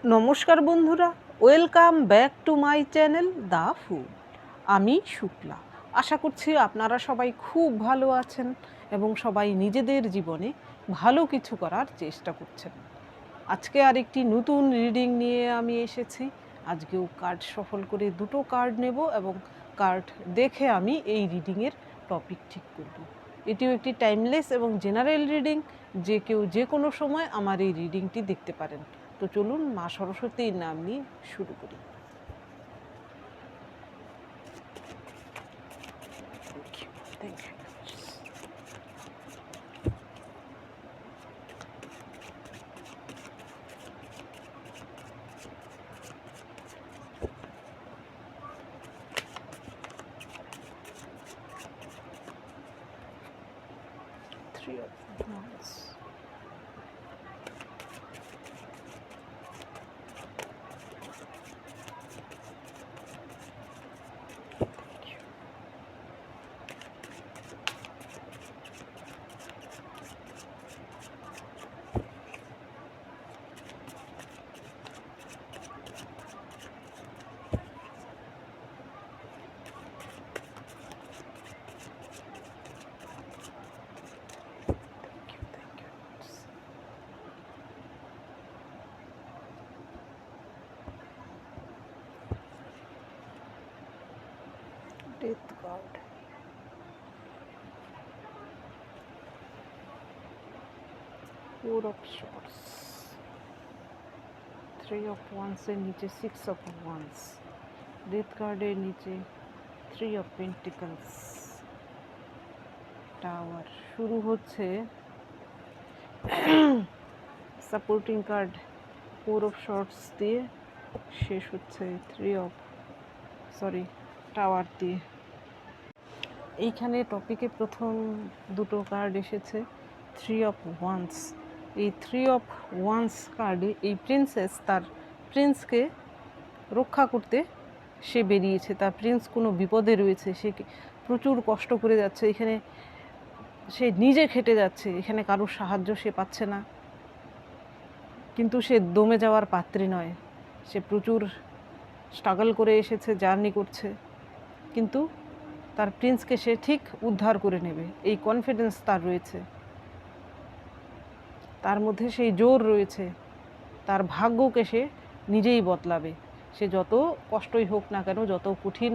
নমস্কার বন্ধুরা, welcome back to my channel the food. আমি শুক্লা। আশা করছি আপনারা সবাই খুব ভালো আছেন এবং সবাই নিজেদের জীবনে ভালো কিছু করার চেষ্টা করছেন। আজকে আরেকটি নতুন রিডিং নিয়ে আমি এসেছি। আজকেও কার্ড সফল করে দুটো কার্ড নেব এবং কার্ড দেখে আমি এই রিডিংয়ের টপিক ঠিক করব। এটিও একটি টাইমলেস এবং জেনারেল রিডিং, যে কেউ যে কোনো সময় আমার এই রিডিংটি দেখতে পারেন। তো চলুন মা সরস্বতীর নাম নিয়ে শুরু করি। Thank you. Three of Wands. Death card. Four of Swords. Three of Wands এর নিচে Six of Wands. Death card এর নিচে Three of Pentacles. Tower. শুরু হচ্ছে supporting card Four of Swords দিয়ে, শেষ হচ্ছে টাওয়ার দিয়ে। এইখানে টপিকে প্রথম দুটো কার্ড এসেছে থ্রি অফ ওয়ান্স। এই থ্রি অফ ওয়ান্স কার্ডে এই প্রিন্সেস তার প্রিন্সকে রক্ষা করতে সে বেরিয়েছে। তার প্রিন্স কোনো বিপদে রয়েছে, সে প্রচুর কষ্ট করে যাচ্ছে, এখানে সে নিজে খেটে যাচ্ছে, এখানে কারোর সাহায্য সে পাচ্ছে না। কিন্তু সে দমে যাওয়ার পাত্রী নয়, সে প্রচুর স্ট্রাগল করে এসেছে, জার্নি করছে, কিন্তু তার প্রিন্সকে সে ঠিক উদ্ধার করে নেবে, এই কনফিডেন্স তার রয়েছে, তার মধ্যে সেই জোর রয়েছে। তার ভাগ্যকে সে নিজেই বদলাবে। সে যত কষ্টই হোক না কেন, যত কঠিন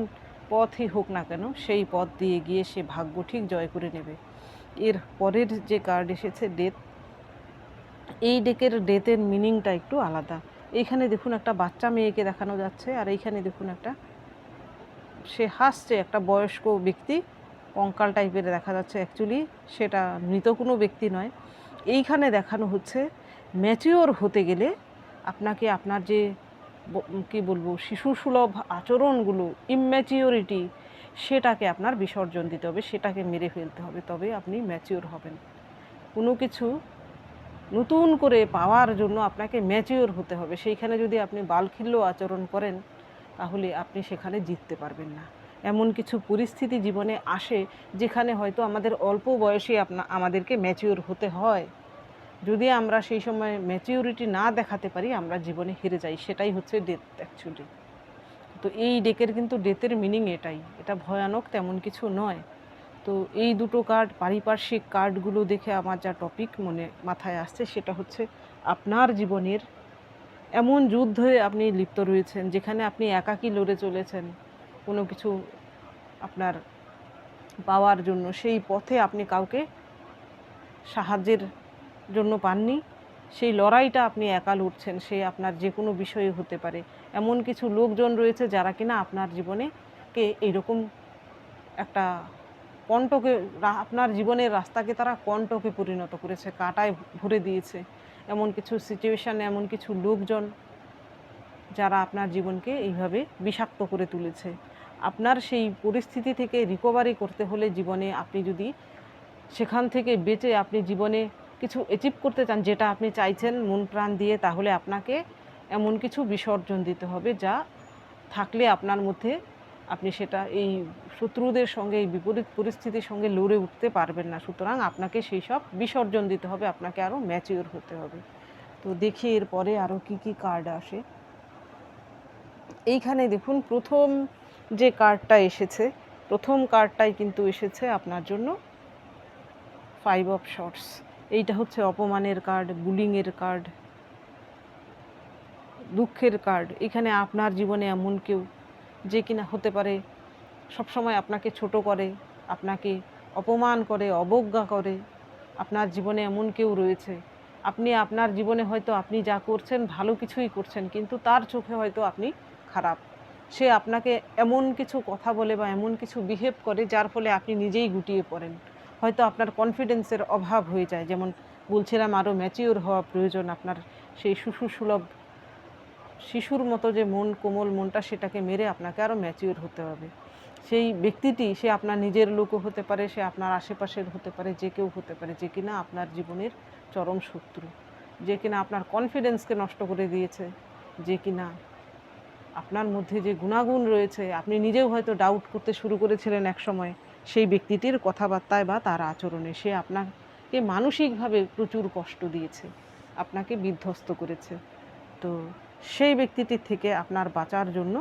পথই হোক না কেন, সেই পথ দিয়ে গিয়ে সে ভাগ্য ঠিক জয় করে নেবে। এর পরের যে কার্ড এসেছে ডেথ। এই ডেকের ডেথের মিনিংটা একটু আলাদা। এইখানে দেখুন একটা বাচ্চা মেয়েকে দেখানো যাচ্ছে, আর এইখানে দেখুন সে হাসছে, একটা বয়স্ক ব্যক্তি, কঙ্কাল টাইপের দেখা যাচ্ছে, অ্যাকচুয়ালি সেটা মৃত কোনো ব্যক্তি নয়। এইখানে দেখানো হচ্ছে ম্যাচিওর হতে গেলে আপনাকে আপনার যে কী বলবো শিশুসুলভ আচরণগুলো, ইম্যাচিওরিটি, সেটাকে আপনার বিসর্জন দিতে হবে, সেটাকে মেরে ফেলতে হবে, তবে আপনি ম্যাচিওর হবেন। কোনো কিছু নতুন করে পাওয়ার জন্য আপনাকে ম্যাচিওর হতে হবে। সেইখানে যদি আপনি বালখিল্য আচরণ করেন তাহলে আপনি সেখানে জিততে পারবেন না। এমন কিছু পরিস্থিতি জীবনে আসে যেখানে হয়তো আমাদের অল্প বয়সে আমাদেরকে ম্যাচিওর হতে হয়। যদি আমরা সেই সময় ম্যাচিওরিটি না দেখাতে পারি, আমরা জীবনে হেরে যাই। সেটাই হচ্ছে ডেথ অ্যাকচুয়ালি। তো এই ডেকের কিন্তু ডেথের মিনিং এটাই, এটা ভয়ানক তেমন কিছু নয়। তো এই দুটো কার্ড, পারিপার্শ্বিক কার্ডগুলো দেখে আমার যা টপিক মাথায় আসছে সেটা হচ্ছে আপনার জীবনের এমন যুদ্ধে আপনি লিপ্ত রয়েছেন যেখানে আপনি একাকী লড়ে চলেছেন কোনো কিছু আপনার পাওয়ার জন্য। সেই পথে আপনি কাউকে সাহায্যের জন্য পাননি, সেই লড়াইটা আপনি একা লড়ছেন। সে আপনার যে কোনো বিষয়ে হতে পারে। এমন কিছু লোকজন রয়েছে যারা কিনা আপনার জীবনে এইরকম একটা কণ্টকে, আপনার জীবনের রাস্তাকে তারা কণ্টকে পরিণত করেছে, কাঁটায় ভরে দিয়েছে। এমন কিছু সিচুয়েশান, এমন কিছু লোকজন যারা আপনার জীবনকে এইভাবে বিষাক্ত করে তুলেছে। আপনার সেই পরিস্থিতি থেকে রিকভারি করতে হলে জীবনে আপনি যদি সেখান থেকে বেঁচে আপনি জীবনে কিছু অ্যাচিভ করতে চান, যেটা আপনি চাইছেন মন প্রাণ দিয়ে, তাহলে আপনাকে এমন কিছু বিসর্জন দিতে হবে যা থাকলে আপনার মধ্যে আপনি সেটা এই শত্রুদের সঙ্গে, এই বিপরীত পরিস্থিতির সঙ্গে লড়ে উঠতে পারবেন না। সুতরাং আপনাকে সেই সব বিসর্জন দিতে হবে, আপনাকে আরও ম্যাচিওর হতে হবে। তো দেখি এরপরে আরও কি কি কার্ড আসে। এইখানে দেখুন প্রথম যে কার্ডটা এসেছে, প্রথম কার্ডটাই কিন্তু এসেছে আপনার জন্য 5 অফ শর্টস। এইটা হচ্ছে অপমানের কার্ড, বুলিংয়ের কার্ড, দুঃখের কার্ড। এখানে আপনার জীবনে এমন কেউ যে কিনা হতে পারে সবসময় আপনাকে ছোট করে, আপনাকে অপমান করে, অবজ্ঞা করে। আপনার জীবনে এমন কেউ রয়েছে, আপনি আপনার জীবনে হয়তো আপনি যা করছেন ভালো কিছুই করছেন, কিন্তু তার চোখে হয়তো আপনি খারাপ। সে আপনাকে এমন কিছু কথা বলে বা এমন কিছু বিহেভ করে যার ফলে আপনি নিজেই গুটিয়ে পড়েন। হয়তো আপনার কনফিডেন্সের অভাব হয়ে যায়। যেমন বলছিলাম, আরও ম্যাচিওর হওয়া প্রয়োজন। আপনার সেই শিশুসুলভ শিশুর মতো যে মন, কোমল মনটা, সেটাকে মেরে আপনাকে আরও ম্যাচিওর হতে হবে। সেই ব্যক্তিটি, সে আপনার নিজের লোকও হতে পারে, সে আপনার আশেপাশের হতে পারে, যে কেউ হতে পারে, যে কিনা আপনার জীবনের চরম শত্রু, যে কিনা আপনার কনফিডেন্সকে নষ্ট করে দিয়েছে, যে কিনা আপনার মধ্যে যে গুণাগুণ রয়েছে আপনি নিজেও হয়তো ডাউট করতে শুরু করেছিলেন এক সময় সেই ব্যক্তিটির কথাবার্তায় বা তার আচরণে। সে আপনাকে মানসিকভাবে প্রচুর কষ্ট দিয়েছে, আপনাকে বিধ্বস্ত করেছে। তো সেই ব্যক্তিটির থেকে আপনার বাঁচার জন্য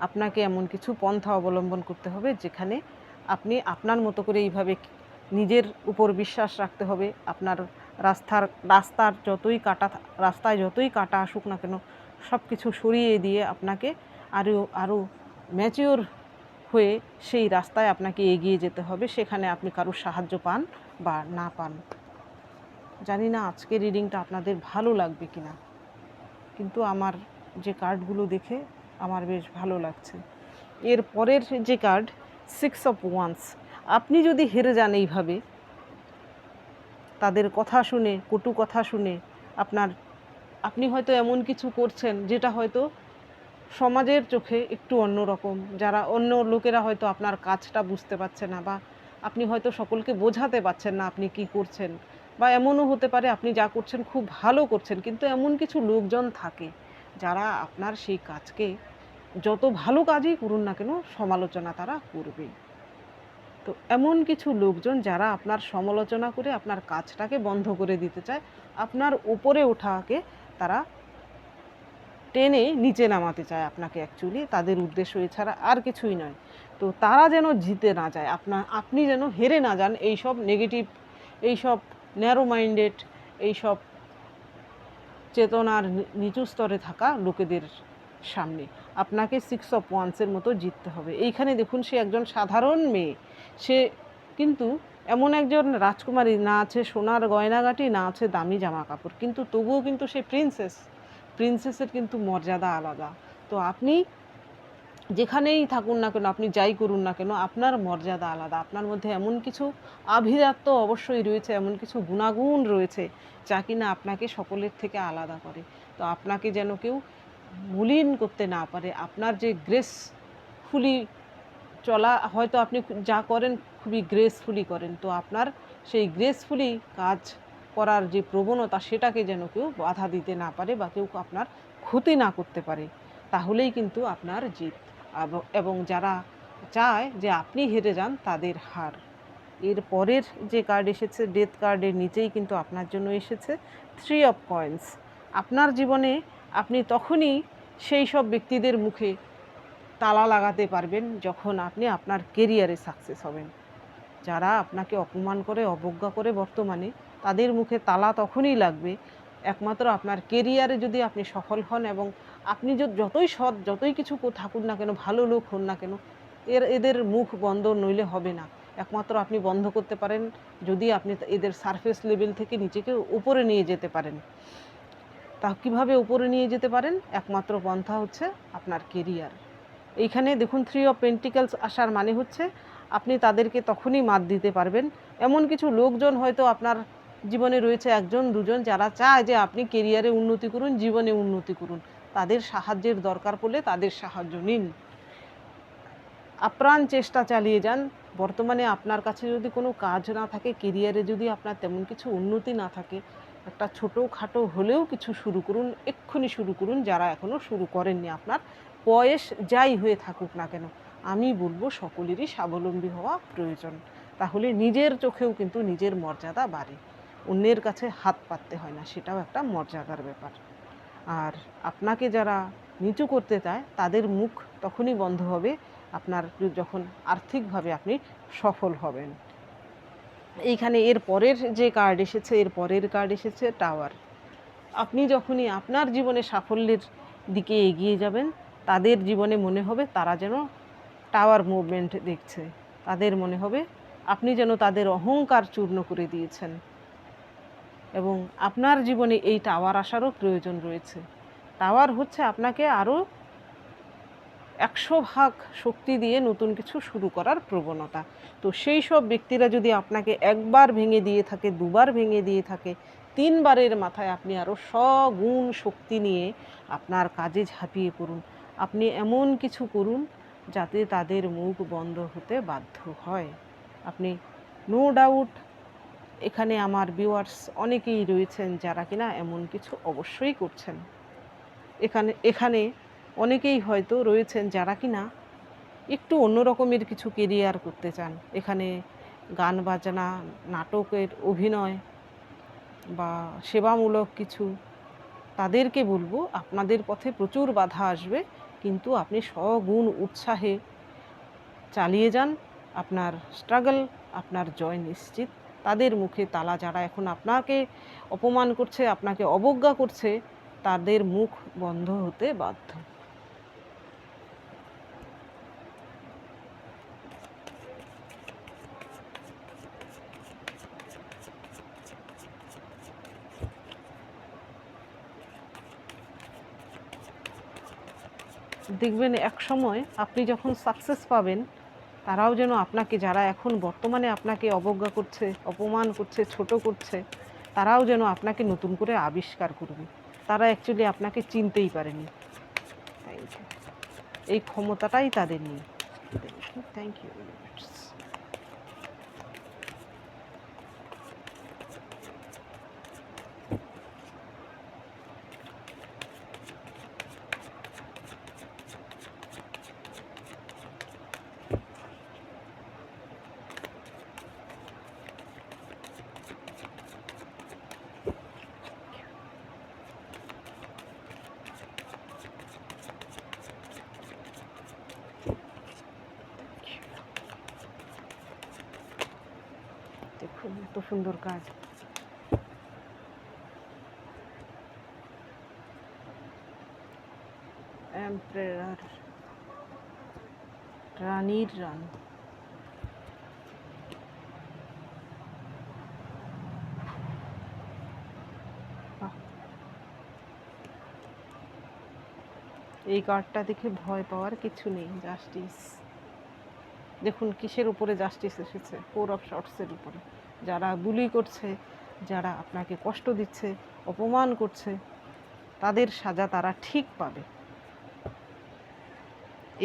আপনাকে এমন কিছু পন্থা অবলম্বন করতে হবে যেখানে আপনি আপনার মতো করে এইভাবে নিজের উপর বিশ্বাস রাখতে হবে। আপনার রাস্তায় যতই কাটা আসুক না কেন, সব কিছু সরিয়ে দিয়ে আপনাকে আরও ম্যাচিওর হয়ে সেই রাস্তায় আপনাকে এগিয়ে যেতে হবে, সেখানে আপনি কারোর সাহায্য পান বা না পান। জানি না আজকের রিডিংটা আপনাদের ভালো লাগবে কিনা, কিন্তু আমার যে কার্ডগুলো দেখে আমার বেশ ভালো লাগছে। এর পরের যে কার্ড 6 অফ ওয়ান্স। আপনি যদি হেরে যান এইভাবে, তাদের কথা শুনে, কটু কথা শুনে, আপনি হয়তো এমন কিছু করছেন যেটা হয়তো সমাজের চোখে একটু অন্যরকম, যারা অন্য লোকেরা হয়তো আপনার কাজটা বুঝতে পারছে না, বা আপনি হয়তো সকলকে বোঝাতে পারছেন না আপনি কি করছেন, বা এমনও হতে পারে আপনি যা করছেন খুব ভালো করছেন, কিন্তু এমন কিছু লোকজন থাকে যারা আপনার সেই কাজকে, যত ভালো কাজই করুন না কেন, সমালোচনা তারা করবে। তো এমন কিছু লোকজন যারা আপনার সমালোচনা করে আপনার কাজটাকে বন্ধ করে দিতে চায়, আপনার উপরে ওঠাকে তারা টেনে নিচে নামাতে চায় আপনাকে। অ্যাকচুয়ালি তাদের উদ্দেশ্য এছাড়া আর কিছুই নয়। তো তারা যেন জিতে না যায়, আপনি যেন হেরে না যান এইসব নেগেটিভ, এইসব ন্যারো মাইন্ডেড, এইসব চেতনার নিচু স্তরে থাকা লোকেদের সামনে আপনাকে 6 অফ ওয়ান্সের মতো জিততে হবে। এইখানে দেখুন, সে একজন সাধারণ মেয়ে, সে কিন্তু এমন একজন রাজকুমারী, না আছে সোনার গয়নাগাটি, না আছে দামি জামা কাপড়, কিন্তু তবুও কিন্তু সে প্রিন্সেসের কিন্তু মর্যাদা আলাদা। তো আপনি যেখানেই থাকুন না কেন, আপনি যাই করুন না কেন, আপনার মর্যাদা আলাদা। আপনার মধ্যে এমন কিছু আভিজাত্য অবশ্যই রয়েছে, এমন কিছু গুণাগুণ রয়েছে যা কিনা আপনাকে সকলের থেকে আলাদা করে। তো আপনাকে যেন কেউ মলিন করতে না পারে। আপনার যে গ্রেসফুলি চলা, হয়তো আপনি যা করেন খুবই গ্রেসফুলি করেন, তো আপনার সেই গ্রেসফুলি কাজ করার যে প্রবণতা, সেটাকে যেন কেউ বাধা দিতে না পারে বা কেউ আপনার ক্ষতি না করতে পারে। তাহলেই কিন্তু আপনার জিত। এবং যারা চায় যে আপনি হেরে যান, তাদের হার। এর পরের যে কার্ড এসেছে, ডেথ কার্ডের নিচেই কিন্তু আপনার জন্য এসেছে 3 অফ কয়েন্স। আপনার জীবনে আপনি তখনই সেই সব ব্যক্তিদের মুখে তালা লাগাতে পারবেন যখন আপনি আপনার কেরিয়ারে সাকসেস হবেন। যারা আপনাকে অপমান করে, অবজ্ঞা করে বর্তমানে, তাদের মুখে তালা তখনই লাগবে একমাত্র আপনার কেরিয়ারে যদি আপনি সফল হন, এবং আপনি যতই সৎ, যতই কিছু থাকুন না কেন, ভালো লোক হন না কেন, এদের মুখ বন্ধ নইলে হবে না। একমাত্র আপনি বন্ধ করতে পারেন যদি আপনি এদের সারফেস লেভেল থেকে নিচেকে উপরে নিয়ে যেতে পারেন। তা কীভাবে উপরে নিয়ে যেতে পারেন? একমাত্র পন্থা হচ্ছে আপনার কেরিয়ার। এইখানে দেখুন 3 অফ পেন্টিকেলস আসার মানে হচ্ছে আপনি তাদেরকে তখনই মাত দিতে পারবেন। এমন কিছু লোকজন হয়তো আপনার জীবনে রয়েছে, একজন দুজন, যারা চায় যে আপনি কেরিয়ারে উন্নতি করুন, জীবনে উন্নতি করুন। তাদের সাহায্যের দরকার পড়লে তাদের সাহায্য নিন, আপ্রাণ চেষ্টা চালিয়ে যান। বর্তমানে আপনার কাছে যদি কোনো কাজ না থাকে, কেরিয়ারে যদি আপনার তেমন কিছু উন্নতি না থাকে, একটা ছোটোখাটো হলেও কিছু শুরু করুন, এক্ষুনি শুরু করুন। যারা এখনও শুরু করেননি, আপনার বয়স যাই হয়ে থাকুক না কেন, আমি বলবো সকলেরই স্বাবলম্বী হওয়া প্রয়োজন। তাহলে নিজের চোখেও কিন্তু নিজের মর্যাদা বাড়ে। অন্যের কাছে হাত পাততে হয় না, সেটাও একটা মর্যাদার ব্যাপার। আর আপনাকে যারা নিচু করতে চায় তাদের মুখ তখনই বন্ধ হবে আপনার যখন আর্থিকভাবে আপনি সফল হবেন। এইখানে এর পরের যে কার্ড এসেছে, এর পরের কার্ড এসেছে টাওয়ার। আপনি যখনই আপনার জীবনে সাফল্যের দিকে এগিয়ে যাবেন, তাদের জীবনে মনে হবে তারা যেন টাওয়ার মুভমেন্ট দেখছে। তাদের মনে হবে আপনি যেন তাদের অহংকার চূর্ণ করে দিয়েছেন, এবং আপনার জীবনে এই টাওয়ার আসারও প্রয়োজন রয়েছে। টাওয়ার হচ্ছে আপনাকে আরও 100 ভাগ শক্তি দিয়ে নতুন কিছু শুরু করার প্রবণতা। তো সেই সব ব্যক্তিরা যদি আপনাকে একবার ভেঙে দিয়ে থাকে, দুবার ভেঙে দিয়ে থাকে, 3বারের মাথায় আপনি আরও স্বগুণ শক্তি নিয়ে আপনার কাজে ঝাঁপিয়ে পড়ুন। আপনি এমন কিছু করুন যাতে তাদের মুখ বন্ধ হতে বাধ্য হয়। আপনি নো ডাউট এখানে আমার ভিউয়ার্স অনেকেই রয়েছেন যারা কিনা এমন কিছু অবশ্যই করছেন। এখানে অনেকেই হয়তো রয়েছেন যারা কিনা একটু অন্য রকমের কিছু কেরিয়ার করতে চান। এখানে গান বাজনা, নাটকের অভিনয় বা সেবামূলক কিছু, তাদেরকে বলবো আপনাদের পথে প্রচুর বাধা আসবে, কিন্তু আপনি সগুণ উৎসাহে চালিয়ে যান। আপনার স্ট্রাগল, আপনার জয় নিশ্চিত। তাদের মুখে তালা, যারা এখন আপনাকে অপমান করছে, আপনাকে অবজ্ঞা করছে, তাদের মুখ বন্ধ হতে বাধ্য। দেখবেন এক সময় আপনি যখন সাকসেস পাবেন, তারাও যেন আপনাকে, যারা এখন বর্তমানে আপনাকে অবজ্ঞা করছে, অপমান করছে, ছোট করছে, তারাও যেন আপনাকে নতুন করে আবিষ্কার করবে। তারা অ্যাকচুয়ালি আপনাকে চিনতেই পারেনি। Thank you. এই ক্ষমতাটাই তাদের নেই। Thank you. দেখুন এত সুন্দর কাজ। এম্পারার, রানীর রানী। এই কার্ডটা দেখে ভয় পাওয়ার কিছু নেই। জাস্টিস, দেখুন কিসের উপরে জাস্টিস এসেছে, 4 অফ শর্টসের উপরে। যারা বুলি করছে, যারা আপনাকে কষ্ট দিচ্ছে, অপমান করছে, তাদের সাজা তারা ঠিক পাবে।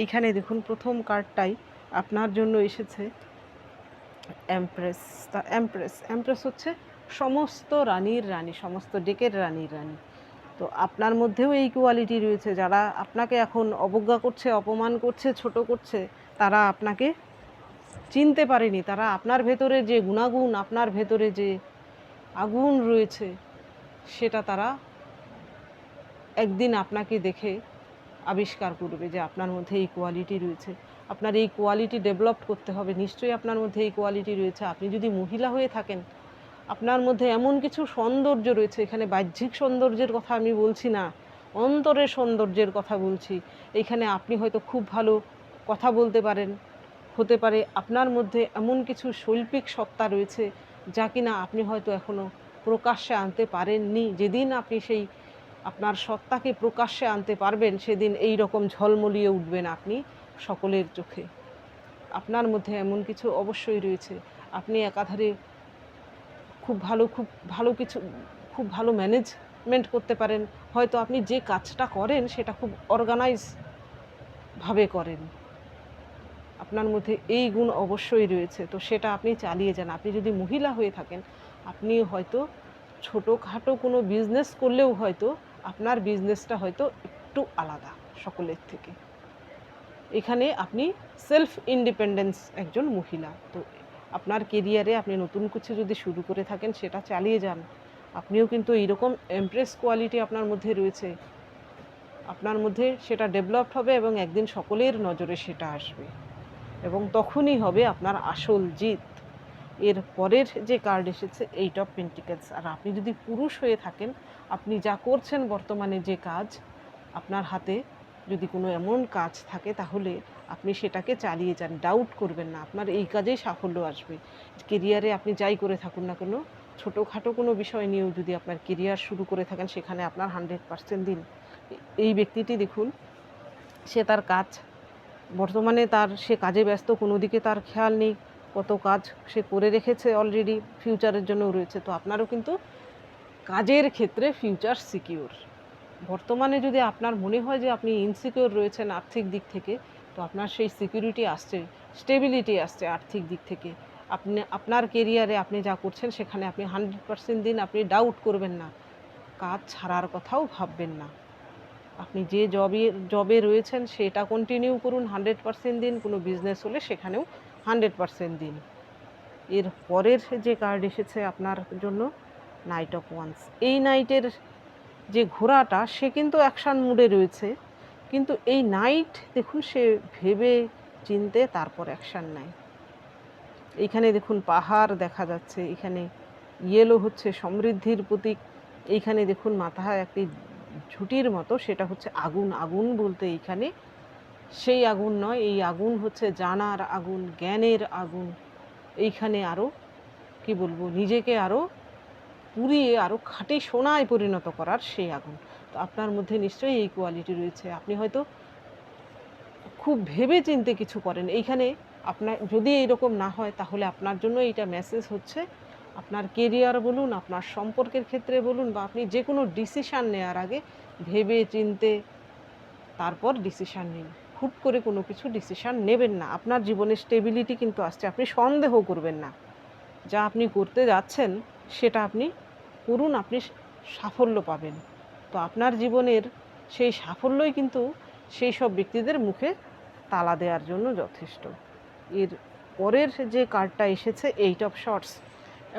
এইখানে দেখুন প্রথম কার্ডটাই আপনার জন্য এসেছে এমপ্রেস। তা এমপ্রেস হচ্ছে সমস্ত রানীর রানী, সমস্ত ডেকের রানীর রানী। তো আপনার মধ্যেও এই কোয়ালিটি রয়েছে। যারা আপনাকে এখন অবজ্ঞা করছে, অপমান করছে, ছোট করছে, তারা আপনাকে চিনতে পারেনি। তারা আপনার ভেতরে যে গুণাগুণ, আপনার ভেতরে যে আগুন রয়েছে, সেটা তারা একদিন আপনাকে দেখে আবিষ্কার করবে যে আপনার মধ্যে এই কোয়ালিটি রয়েছে। আপনার এই কোয়ালিটি ডেভেলপ করতে হবে। নিশ্চয়ই আপনার মধ্যে এই কোয়ালিটি রয়েছে। আপনি যদি মহিলা হয়ে থাকেন, আপনার মধ্যে এমন কিছু সৌন্দর্য রয়েছে। এখানে বাহ্যিক সৌন্দর্যের কথা আমি বলছি না, অন্তরের সৌন্দর্যের কথা বলছি। এখানে আপনি হয়তো খুব ভালো কথা বলতে পারেন, হতে পারে আপনার মধ্যে এমন কিছু শৈল্পিক সত্তা রয়েছে যা কিনা আপনি হয়তো এখনও প্রকাশ্যে আনতে পারেননি। যেদিন আপনি সেই আপনার সত্তাকে প্রকাশ্যে আনতে পারবেন, সেদিন এই রকম ঝলমলিয়ে উঠবেন আপনি সকলের চোখে। আপনার মধ্যে এমন কিছু অবশ্যই রয়েছে। আপনি একাধারে খুব ভালো ম্যানেজমেন্ট করতে পারেন। হয়তো আপনি যে কাজটা করেন সেটা খুব অর্গানাইজভাবে করেন। আপনার মধ্যে এই গুণ অবশ্যই রয়েছে। তো সেটা আপনি চালিয়ে যান। আপনি যদি মহিলা হয়ে থাকেন, আপনি হয়তো ছোটোখাটো কোনো বিজনেস করলেও হয়তো আপনার বিজনেসটা হয়তো একটু আলাদা সকলের থেকে। এখানে আপনি সেলফ ইন্ডিপেন্ডেন্স একজন মহিলা। তো আপনার কেরিয়ারে আপনি নতুন কিছু যদি শুরু করে থাকেন সেটা চালিয়ে যান। আপনিও কিন্তু এইরকম এমপ্রেস কোয়ালিটি আপনার মধ্যে রয়েছে, আপনার মধ্যে সেটা ডেভেলপড হবে এবং একদিন সকলের নজরে সেটা আসবে এবং তখনই হবে আপনার আসল জিত। এর পরের যে কার্ড এসেছে এইট অফ পেন্টিকেলস। আর আপনি যদি পুরুষ হয়ে থাকেন, আপনি যা করছেন বর্তমানে যে কাজ, আপনার হাতে যদি কোনো এমন কাজ থাকে তাহলে আপনি সেটাকে চালিয়ে যান, ডাউট করবেন না, আপনার এই কাজেই সাফল্য আসবে। কেরিয়ারে আপনি যাই করে থাকুন না কেন, ছোটোখাটো কোনো বিষয় নিয়েও যদি আপনার কেরিয়ার শুরু করে থাকেন সেখানে আপনার 100% দিন। এই ব্যক্তিটি দেখুন, সে তার কাজ বর্তমানে সে কাজে ব্যস্ত, কোনো দিকে তার খেয়াল নেই, কত কাজ সে করে রেখেছে অলরেডি, ফিউচারের জন্যও রয়েছে। তো আপনারও কিন্তু কাজের ক্ষেত্রে ফিউচার সিকিউর। বর্তমানে যদি আপনার মনে হয় যে আপনি ইনসিকিউর রয়েছেন আর্থিক দিক থেকে, তো আপনার সেই সিকিউরিটি আসছে, স্টেবিলিটি আসছে আর্থিক দিক থেকে। আপনার কেরিয়ারে আপনি যা করছেন সেখানে আপনি 100% দিন, আপনি ডাউট করবেন না, কাজ ছাড়ার কথাও ভাববেন না। আপনি যে জবে রয়েছেন সেটা কন্টিনিউ করুন, 100% দিন। কোনো বিজনেস হলে সেখানেও 100% দিন। এর পরের যে কার্ড এসেছে আপনার জন্য, নাইট অফ ওয়ান্স। এই নাইটের যে ঘোড়াটা সে কিন্তু অ্যাকশান মুডে রয়েছে, কিন্তু এই নাইট দেখুন সে ভেবে চিনতে তারপর অ্যাকশান নেয়। এইখানে দেখুন পাহাড় দেখা যাচ্ছে, এখানে ইয়েলো হচ্ছে সমৃদ্ধির প্রতীক। এইখানে দেখুন মাথায় একটি ঝুঁটির মতো, সেটা হচ্ছে আগুন। আগুন বলতে এইখানে সেই আগুন নয়, এই আগুন হচ্ছে জানার আগুন, জ্ঞানের আগুন। এইখানে আরও কি বলবো, নিজেকে আরও পুড়িয়ে আরও খাঁটি সোনায় পরিণত করার সেই আগুন। তো আপনার মধ্যে নিশ্চয়ই এই কোয়ালিটি রয়েছে। আপনি হয়তো খুব ভেবে চিনতে কিছু করেন। এইখানে আপনার যদি এইরকম না হয় তাহলে আপনার জন্য এইটা মেসেজ হচ্ছে, আপনার কেরিয়ার বলুন, আপনার সম্পর্কের ক্ষেত্রে বলুন, বা আপনি যে কোনো ডিসিশান নেওয়ার আগে ভেবে চিনতে তারপর ডিসিশান নিন। হুট করে কোনো কিছু ডিসিশান নেবেন না। আপনার জীবনে স্টেবিলিটি কিন্তু আসছে, আপনি সন্দেহ করবেন না। যা আপনি করতে যাচ্ছেন সেটা আপনি করুন, আপনি সাফল্য পাবেন। তো আপনার জীবনের সেই সাফল্যই কিন্তু সেই সব ব্যক্তিদের মুখে তালা দেওয়ার জন্য যথেষ্ট। এর পরের যে কার্ডটা এসেছে, এইট অফ শর্টস।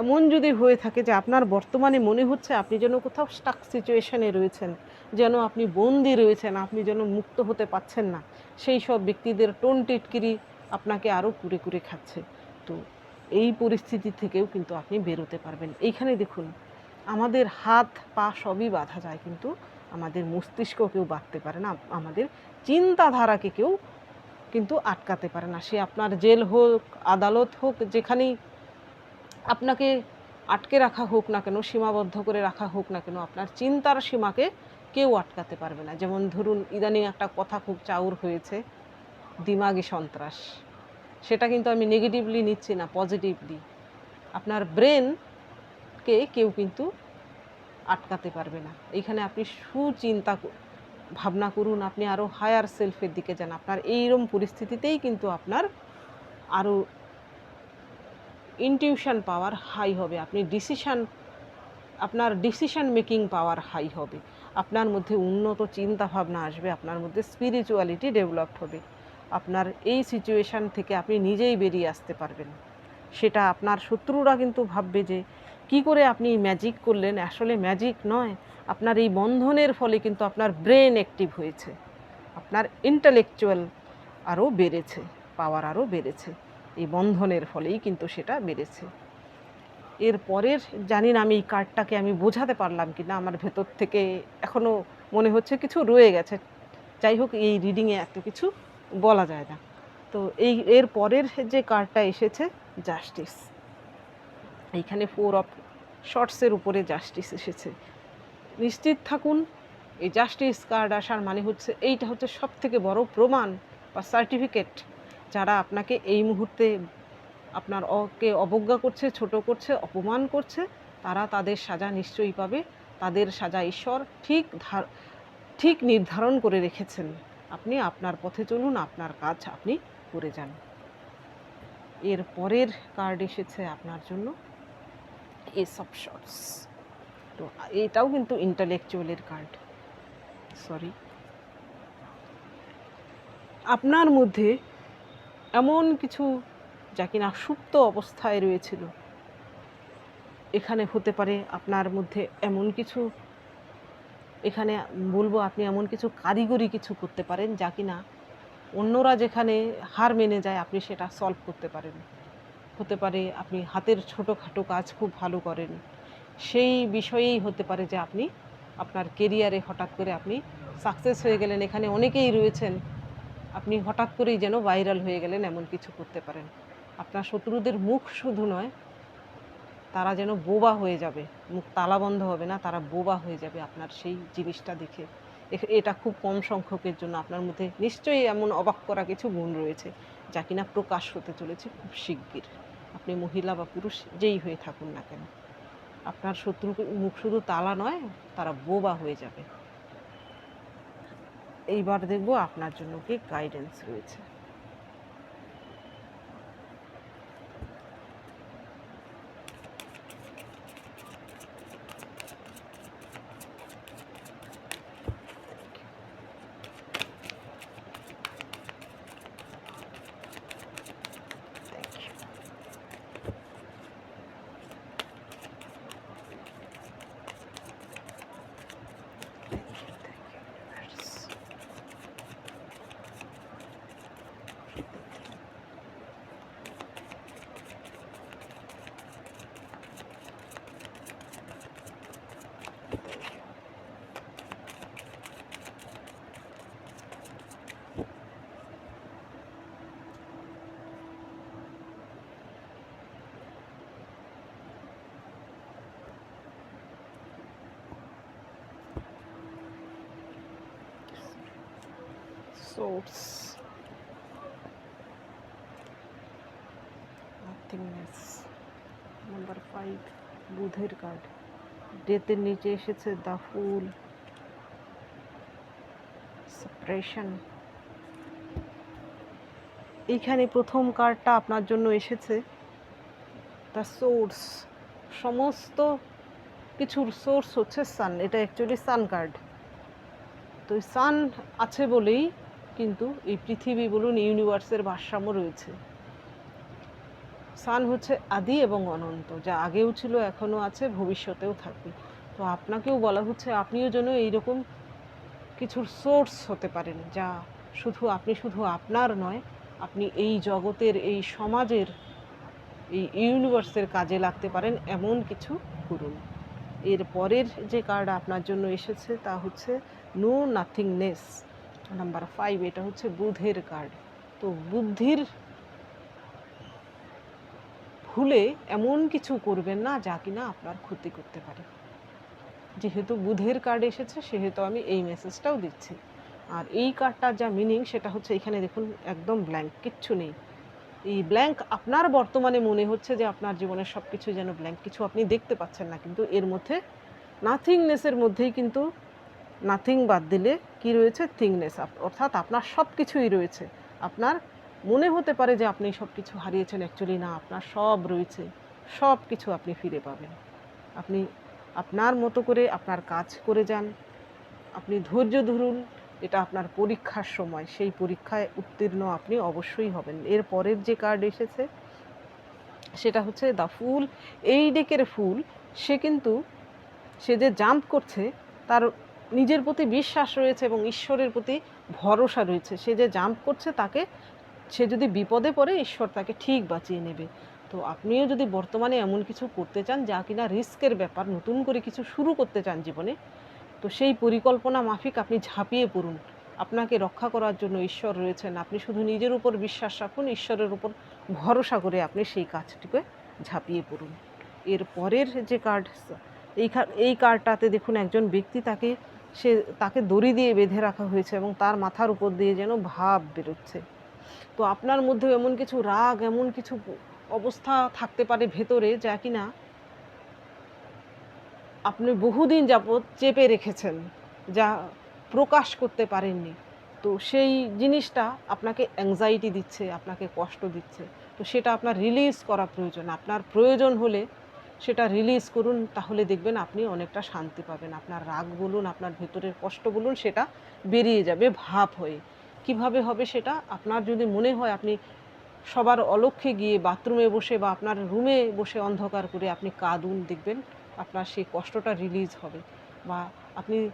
এমন যদি হয়ে থাকে যে আপনার বর্তমানে মনে হচ্ছে আপনি যেন কোথাও স্টাক সিচুয়েশনে রয়েছেন, যেন আপনি বন্দি রয়েছেন, আপনি যেন মুক্ত হতে পারছেন না, সেই সব ব্যক্তিদের টোন টিটকিরি আপনাকে আরও কুরে কুরে খাচ্ছে। তো এই পরিস্থিতি থেকেও কিন্তু আপনি বেরোতে পারবেন। এইখানে দেখুন, আমাদের হাত পা সবই বাঁধা যায়, কিন্তু আমাদের মস্তিষ্ক কেউ বাঁধতে পারে না, আমাদের চিন্তাধারাকে কেউ কিন্তু আটকাতে পারে না। সে আপনার জেল হোক, আদালত হোক, যেখানেই আপনাকে আটকে রাখা হোক না কেন, সীমাবদ্ধ করে রাখা হোক না কেন, আপনার চিন্তার সীমাকে কেউ আটকাতে পারবে না। যেমন ধরুন, ইদানিং একটা কথা খুব চাউর হয়েছে, দিমাগি সন্ত্রাস। সেটা কিন্তু আমি নেগেটিভলি নিচ্ছি না, পজিটিভলি। আপনার ব্রেনকে কেউ কিন্তু আটকাতে পারবে না। এইখানে আপনি সুচিন্তা ভাবনা করুন, আপনি আরও হায়ার সেলফের দিকে যান। আপনার এইরকম পরিস্থিতিতেই কিন্তু আপনার আরও ইনটিউশন পাওয়ার হাই হবে, আপনার ডিসিশন মেকিং পাওয়ার হাই হবে, আপনার মধ্যে উন্নত চিন্তা ভাবনা আসবে, আপনার মধ্যে স্পিরিচুয়ালিটি ডেভেলপড হবে। আপনার এই সিচুয়েশান থেকে আপনি নিজেই বেরিয়ে আসতে পারবেন। সেটা আপনার শত্রুরা কিন্তু ভাববে যে কি করে আপনি ম্যাজিক করলেন। আসলে ম্যাজিক নয়, আপনার এই বন্ধনের ফলে কিন্তু আপনার ব্রেন অ্যাক্টিভ হয়েছে, আপনার ইন্টেলেকচুয়াল আরও বেড়েছে, পাওয়ার আরও বেড়েছে। এই বন্ধনের ফলেই কিন্তু সেটা বেড়েছে। এর পরের জানি না আমি এই কার্ডটাকে আমি বোঝাতে পারলাম কি না, আমার ভেতর থেকে এখনও মনে হচ্ছে কিছু রয়ে গেছে। যাই হোক, এই রিডিংয়ে এত কিছু বলা যায় না। তো এর পরের যে কার্ডটা এসেছে, জাস্টিস। এইখানে 4 অফ শর্টসের উপরে জাস্টিস এসেছে। নিশ্চিত থাকুন, এই জাস্টিস কার্ড আসার মানে হচ্ছে এইটা হচ্ছে সবথেকে বড় প্রমাণ বা সার্টিফিকেট। যারা আপনাকে এই মুহূর্তে আপনার অবজ্ঞা করছে, ছোট করছে, অপমান করছে, তারা তাদের সাজা নিশ্চয়ই পাবে। তাদের সাজা ঈশ্বর ঠিক নির্ধারণ করে রেখেছেন। আপনি আপনার পথে চলুন, আপনার কাজ আপনি করে যান। এর পরের কার্ড এসেছে আপনার জন্য, এস অফ শর্টস। তো এটাও কিন্তু ইন্টেলেকচুয়ালের কার্ড। সরি, আপনার মধ্যে এমন কিছু যা কিনা সুপ্ত অবস্থায় রয়েছিল, এখানে হতে পারে আপনার মধ্যে এমন কিছু, এখানে বলবো আপনি এমন কিছু কারিগরি কিছু করতে পারেন যা কিনা অন্যরা যেখানে হার মেনে যায় আপনি সেটা সলভ করতে পারেন। হতে পারে আপনি হাতের ছোটোখাটো কাজ খুব ভালো করেন, সেই বিষয়েই হতে পারে যে আপনি আপনার কেরিয়ারে হঠাৎ করে আপনি সাকসেস হয়ে গেলেন। এখানে অনেকেই রয়েছেন, আপনি হঠাৎ করেই যেন ভাইরাল হয়ে গেলেন, এমন কিছু করতে পারেন। আপনার শত্রুদের মুখ শুধু নয়, তারা যেন বোবা হয়ে যাবে, মুখ তালা বন্ধ হবে না, তারা বোবা হয়ে যাবে আপনার সেই জিনিসটা দেখে। এটা খুব কম সংখ্যকের জন্য আপনার মধ্যে নিশ্চয়ই এমন অবাক করা কিছু গুণ রয়েছে যা কিনা প্রকাশ হতে চলেছে খুব শিগগির। আপনি মহিলা বা পুরুষ যেই হয়ে থাকুন না কেন, আপনার শত্রুর মুখ শুধু তালা নয়, তারা বোবা হয়ে যাবে। এইবার দেখব আপনার জন্য কি গাইডেন্স রয়েছে। Swords, nothingness, নাম্বার 5 বুধের কার্ড। ডেথের নিচে এসেছে দ্য ফুল, সেপারেশন। এইখানে প্রথম কার্ডটা আপনার জন্য এসেছে দ্য সোর্স। সমস্ত কিছুর সোর্স হচ্ছে সান, এটা অ্যাকচুয়ালি সান কার্ড। তো সান আছে বলেই কিন্তু এই পৃথিবী বলুন, ইউনিভার্সের ভারসাম্য রয়েছে। সান হচ্ছে আদি এবং অনন্ত, যা আগেও ছিল, এখনও আছে, ভবিষ্যতেও থাকবে। তো আপনাকেও বলা হচ্ছে আপনিও যেন এইরকম কিছুর সোর্স হতে পারেন, যা আপনি শুধু আপনার নয়, আপনি এই জগতের, এই সমাজের, এই ইউনিভার্সের কাজে লাগতে পারেন, এমন কিছু করুন। এর পরের যে কার্ড আপনার জন্য এসেছে তা হচ্ছে নো নাথিংনেস, নাম্বার 5। এটা হচ্ছে বুধের কার্ড। তো বুদ্ধির ভুলে এমন কিছু করবেন না যা কিনা আপনার ক্ষতি করতে পারে। যেহেতু বুধের কার্ড এসেছে সেহেতু আমি এই মেসেজটাও দিচ্ছি। আর এই কার্ডটার যা মিনিং সেটা হচ্ছে, এখানে দেখুন একদম ব্ল্যাঙ্ক, কিচ্ছু নেই। এই ব্ল্যাঙ্ক আপনার বর্তমানে মনে হচ্ছে যে আপনার জীবনের সব কিছু যেন ব্ল্যাঙ্ক, কিছু আপনি দেখতে পাচ্ছেন না, কিন্তু এর মধ্যে নাথিংনেসের মধ্যেই কিন্তু নাথিং বাদ দিলে কি রয়েছে, থিংনেস, অর্থাৎ আপনার সব কিছুই রয়েছে। আপনার মনে হতে পারে যে আপনি সব কিছু হারিয়েছেন, অ্যাকচুয়ালি না, আপনার সব রয়েছে, সব কিছু আপনি ফিরে পাবেন। আপনি আপনার মতো করে আপনার কাজ করে যান, আপনি ধৈর্য ধরুন, এটা আপনার পরীক্ষার সময়, সেই পরীক্ষায় উত্তীর্ণ আপনি অবশ্যই হবেন। এর পরের যে কার্ড এসেছে সেটা হচ্ছে দ্য ফুল। এই ডেকের ফুল, সে যে জাম্প করছে তার নিজের প্রতি বিশ্বাস রয়েছে এবং ঈশ্বরের প্রতি ভরসা রয়েছে। সে যে জাম্প করছে, সে যদি বিপদে পড়ে ঈশ্বর তাকে ঠিক বাঁচিয়ে নেবে। তো আপনিও যদি বর্তমানে এমন কিছু করতে চান যা কিনা রিস্কের ব্যাপার, নতুন করে কিছু শুরু করতে চান জীবনে, তো সেই পরিকল্পনা মাফিক আপনি ঝাঁপিয়ে পড়ুন। আপনাকে রক্ষা করার জন্য ঈশ্বর রয়েছেন। আপনি শুধু নিজের উপর বিশ্বাস রাখুন, ঈশ্বরের উপর ভরসা করে আপনি সেই কাজটিকে ঝাঁপিয়ে পড়ুন। এর পরের যে কার্ড, এই কার্ডটাতে দেখুন একজন ব্যক্তি, তাকে দড়ি দিয়ে বেঁধে রাখা হয়েছে এবং তার মাথার উপর দিয়ে যেন ভাব বেরোচ্ছে। তো আপনার মধ্যে এমন কিছু রাগ, এমন কিছু অবস্থা থাকতে পারে ভেতরে যা কিনা আপনি বহুদিন যাবৎ চেপে রেখেছেন, যা প্রকাশ করতে পারেননি। তো সেই জিনিসটা আপনাকে অ্যাংজাইটি দিচ্ছে, আপনাকে কষ্ট দিচ্ছে। তো সেটা আপনার রিলিজ করা প্রয়োজন। আপনার প্রয়োজন হলে সেটা রিলিজ করুন, তাহলে দেখবেন আপনি অনেকটা শান্তি পাবেন। আপনার রাগ বলুন, আপনার ভেতরের কষ্ট বলুন, সেটা বেরিয়ে যাবে ভাব হয়ে। কিভাবে হবে সেটা? আপনার যদি মনে হয় আপনি সবার অলক্ষ্যে গিয়ে বাথরুমে বসে বা আপনার রুমে বসে অন্ধকার করে আপনি কাঁদুন, দেখবেন আপনার সেই কষ্টটা রিলিজ হবে। বা আপনি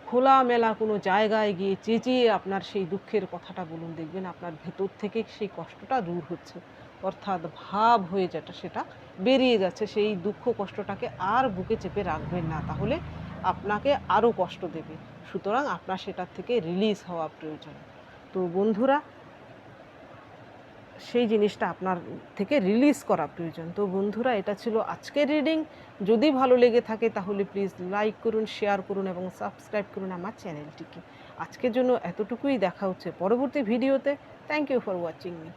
খোলামেলা কোনো জায়গায় গিয়ে চেঁচিয়ে আপনার সেই দুঃখের কথাটা বলুন, দেখবেন আপনার ভেতর থেকে সেই কষ্টটা দূর হচ্ছে। অর্থাৎ ভাব হয়ে যেটা সেটা বেরিয়ে যাচ্ছে, সেই দুঃখ কষ্টটাকে আর বুকে চেপে রাখবেন না, তাহলে আপনাকে আরও কষ্ট দেবে। সুতরাং আপনার সেটার থেকে রিলিজ হওয়া প্রয়োজন। তো বন্ধুরা, সেই জিনিসটা আপনার থেকে রিলিজ করা প্রয়োজন। তো বন্ধুরা, এটা ছিল আজকের রিডিং। যদি ভালো লেগে থাকে তাহলে প্লিজ লাইক করুন, শেয়ার করুন এবং সাবস্ক্রাইব করুন আমার চ্যানেলটিকে। আজকের জন্য এতটুকুই, দেখা হচ্ছে পরবর্তী ভিডিওতে। Thank you for watching me.